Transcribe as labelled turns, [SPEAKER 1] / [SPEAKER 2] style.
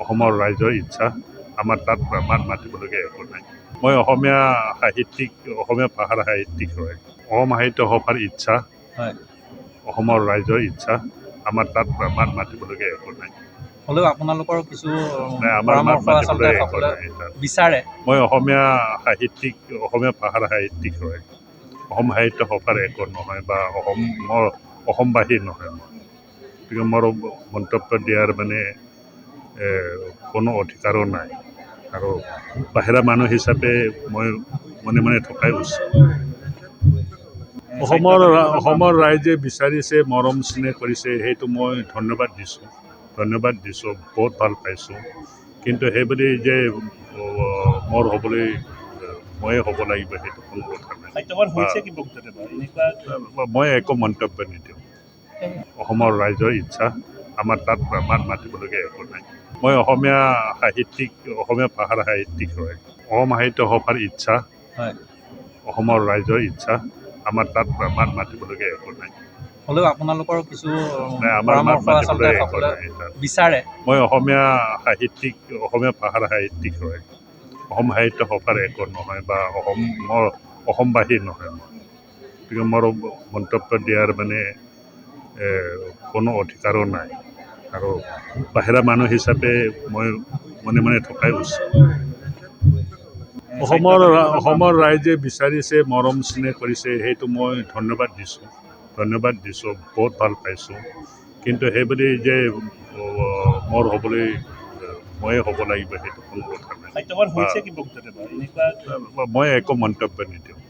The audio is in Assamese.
[SPEAKER 1] অসমৰ ৰাইজৰ ইচ্ছা আমাৰ তাত মাত মাতিবলগীয়া একো নাই। মই অসমীয়া সাহিত্যিক, অসমীয়া ভাষাৰ সাহিত্যিক হয়। অসম সাহিত্য সভাৰ ইচ্ছা,
[SPEAKER 2] হয়,
[SPEAKER 1] অসমৰ ৰাইজৰ ইচ্ছা আমাৰ তাত মাত মাতিবলগীয়া একো নাই।
[SPEAKER 2] হ'লেও আপোনালোকৰ কিছু
[SPEAKER 1] নাই, আমাৰ মাত
[SPEAKER 2] পৰামৰ্শ আচলতে
[SPEAKER 1] মাতিবলগীয়া একো
[SPEAKER 2] সকলোৱে
[SPEAKER 1] নাই তাত।
[SPEAKER 2] বিচাৰে।
[SPEAKER 1] মই অসমীয়া সাহিত্যিক, অসমীয়া ভাষাৰ সাহিত্যিক হয়। অসম সাহিত্য সভাৰ একো নহয় বা অসমবাসী নহয় মই। গতিকে মোৰ মন্তব্য দিয়াৰ কোনো অধিকাৰো নাই। আৰু বাহিৰা মানুহ হিচাপে মই মনে মনে থকাই উচিত। অসমৰ ৰাইজে বিচাৰিছে, মৰম স্নেহ কৰিছে, সেইটো মই ধন্যবাদ দিছোঁ, বহুত ভাল পাইছোঁ। কিন্তু সেইবুলি যে মোৰ হ'বলৈ ময়ে হ'ব লাগিব সেইটো কোনো কথা নাই। মই একো মন্তব্য নিদিওঁ। অসমৰ ৰাইজৰ ইচ্ছা আমাৰ তাত মাত মাতিবলগীয়া একো নাই। মই অসমীয়া সাহিত্যিক, অসমীয়া ভাষাৰ সাহিত্যিক হয়। অসম সাহিত্য সভাৰ ইচ্ছা,
[SPEAKER 2] হয়,
[SPEAKER 1] অসমৰ ৰাইজৰ ইচ্ছা আমাৰ তাত মাত মাতিবলগীয়া একো নাই।
[SPEAKER 2] হ'লেও আপোনালোকৰ কিছু
[SPEAKER 1] নাই, আমাৰ মাত
[SPEAKER 2] পৰামৰ্শ আচলতে
[SPEAKER 1] মাতিবলগীয়া একো
[SPEAKER 2] সকলোৱে
[SPEAKER 1] নাই তাত।
[SPEAKER 2] বিচাৰে।
[SPEAKER 1] মই অসমীয়া সাহিত্যিক, অসমীয়া ভাষাৰ সাহিত্যিক হয়। অসম সাহিত্য সভাৰ একো নহয় বা অসমবাসী নহয় মই। গতিকে মোৰ মন্তব্য দিয়াৰ কোনো অধিকাৰো নাই। আৰু বাহিৰা মানুহ হিচাপে মই মনে মনে থকাই উচিত। অসমৰ ৰাইজে বিচাৰিছে, মৰম স্নেহ কৰিছে, সেইটো মই ধন্যবাদ দিছোঁ, বহুত ভাল পাইছোঁ। কিন্তু সেইবুলি যে মোৰ হ'বলৈ ময়ে হ'ব লাগিব সেইটো কোনো কথা নাই। মই একো মন্তব্য নিদিওঁ।